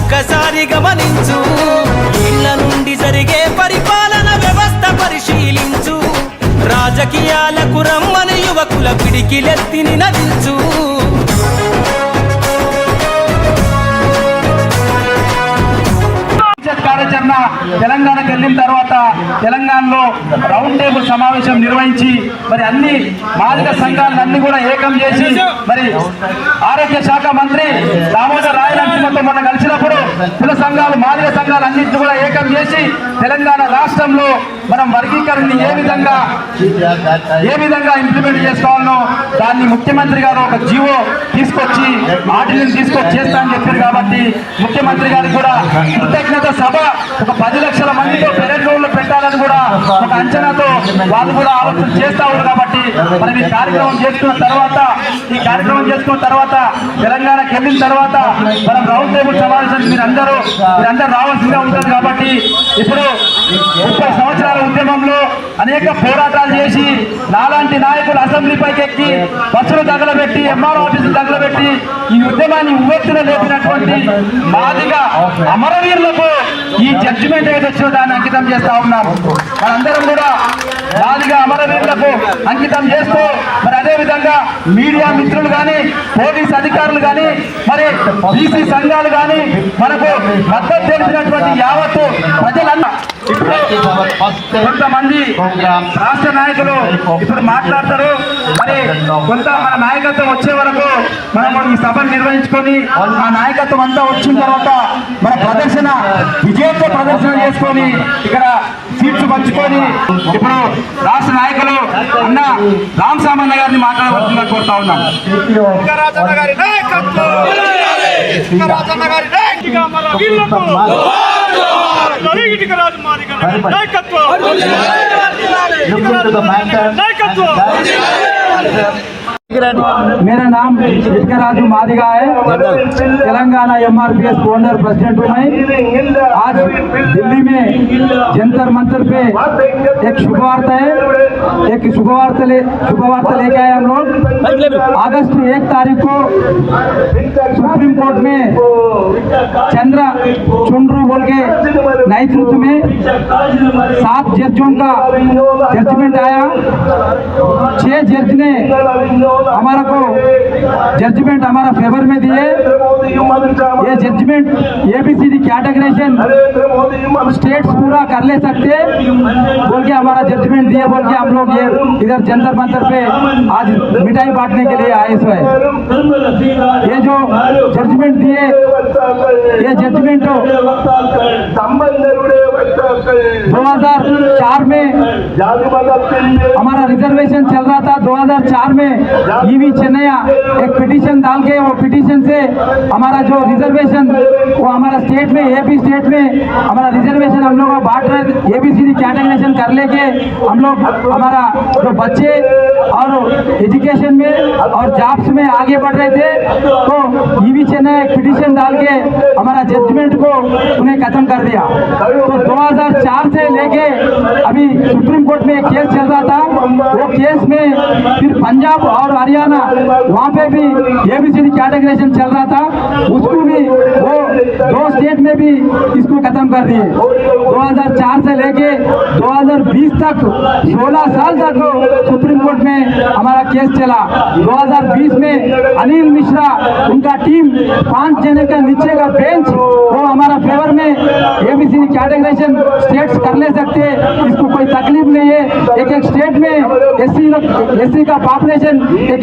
ఒక్కసారి గమనించు, ఇళ్ల నుండి జరిగే పరిపాలన వ్యవస్థ పరిశీలించు, రాజకీయాలకు రమ్మని యువకుల పిడికిలెత్తి నినదించు. కార్యాచరణ తెలంగాణకు వెళ్ళిన తర్వాత తెలంగాణలో రౌండ్ టేబుల్ సమావేశం నిర్వహించి మరి అన్ని మాదిక సంఘాలన్నీ కూడా ఏకం చేసి మరి ఆరోగ్య శాఖ మంత్రి దామోదర్ రాయలసీమతో మొన్న కలిసినప్పుడు కుల సంఘాలు మాదిక సంఘాలు అన్నింటినీ కూడా ఏకం చేసి తెలంగాణ రాష్ట్రంలో మనం వర్గీకరణని ఏ విధంగా ఇంప్లిమెంట్ చేసుకోవాలనో దాన్ని ముఖ్యమంత్రి గారు ఒక జీవో తీసుకొచ్చి ఆర్డినెన్స్ తీసుకొచ్చి చేస్తా అని చెప్పారు. కాబట్టి ముఖ్యమంత్రి గారికి కూడా కృతజ్ఞత సభ ఒక 10 లక్షల మందితో పెరేడ్ గ్రౌండ్ లో పెట్టాలని కూడా ఒక అంచనాతో వాళ్ళు కూడా ఆలోచన చేస్తా ఉన్నారు. కాబట్టి మనం ఈ కార్యక్రమం చేసుకున్న తర్వాత తెలంగాణకి వెళ్ళిన తర్వాత మనం రౌండ్ టేబుల్ సమావేశానికి మీరందరూ రావాల్సిందిగా ఉంటుంది. కాబట్టి ఇప్పుడు 30 సంవత్సరాల ఉద్యమంలో అనేక పోరాటాలు చేసి నాలాంటి నాయకులు అసెంబ్లీపైకి ఎక్కి బస్సులు తగలబెట్టి ఎంఆర్ఓ ఆఫీసులు తగలబెట్టి ఈ ఉద్యమాన్ని ఉవ్వెత్తున లేపినటువంటి మాదిగా అమరవీరులకు ఈ జడ్జిమెంట్ ఏదో వచ్చిన దాన్ని అంకితం చేస్తా ఉన్నాం. మనందరం కూడా మాదిగా అమరవీరులకు అంకితం చేస్తూ మరి అదేవిధంగా మీడియా మిత్రులు కానీ పోలీస్ అధికారులు కానీ మరి బీసీ సంఘాలు కానీ మనకు మద్దతు తెలిపినటువంటి యావత్తు ప్రజలన్నా కొంతమంది రాష్ట్ర నాయకులు ఇప్పుడు మాట్లాడతారు. మరి కొంత మన నాయకత్వం వచ్చే వరకు మనం ఈ సభను నిర్వహించుకొని ఆ నాయకత్వం అంతా వచ్చిన తర్వాత మన విజేత ప్రదర్శన చేసుకొని ఇక్కడ సీట్స్ పంచుకొని ఇప్పుడు రాష్ట్ర నాయకులు అన్న రామ్ సామాన్య గారిని మాట్లాడవలసిందిగా కోరుతా ఉన్నాం. मेरा नाम राजू मादिगा है, तेलंगाना MRPS ओनर प्रेसिडेंट हूँ मैं। आज दिल्ली में जंतर मंतर पे एक शुभवार्ता है, एक शुभवार्ता लेके आए हम लोग। अगस्त 1 तारीख को सुप्रीम कोर्ट में चंद्र चुंड्रू बोल के नेतृत्व में 7 जजों का जजमेंट आया। 6 जज ने हमारा को जजमेंट हमारा फेवर में दिए। ये जजमेंट ABCD कैटेगराइजेशन स्टेट्स पूरा कर ले सकते बोल के हमारा जजमेंट दिए बोल के हम लोग ये इधर जंतर मंतर पे आज मिठाई बांटने के लिए आए हुए। ये जो जजमेंट दिए ये जजमेंट 2004 में हमारा रिजर्वेशन चल रहा था। 2004 में ईवी चेन्नैया एक पिटीशन डाल के वो पिटीशन से हमारा जो रिजर्वेशन वो हमारा स्टेट में AP स्टेट में हमारा रिजर्वेशन हम लोग बांट रहे ABCD कैटेगराइजेशन कर लेके हम लोग हमारा जो बच्चे और एजुकेशन में और जॉब्स में आगे बढ़ रहे थे। तो ईवी चेन्नैया एक पिटीशन डाल के हमारा जजमेंट को उन्हें खत्म कर दिया। तो 2004 से लेके अभी सुप्रीम कोर्ट में एक केस चल रहा था। वो केस में फिर पंजाब और हरियाणा वहाँ पे भी ABCD कैटेगराइजेशन चल रहा था, उसको भी वो 2 स्टेट में भी इसको खत्म कर दिए। 2004 से लेके 2020 तक 16 साल तक सुप्रीम कोर्ट में हमारा केस चला। 2020 में अनिल मिश्रा उनका टीम 5 जने का नीचे का बेंच वो हमारा फेवर में ABCD कैटेगराइजेशन स्टेट्स कर ले सकते, इसको कोई तकलीफ नहीं है। एक स्टेट में SC का पॉपुलेशन एक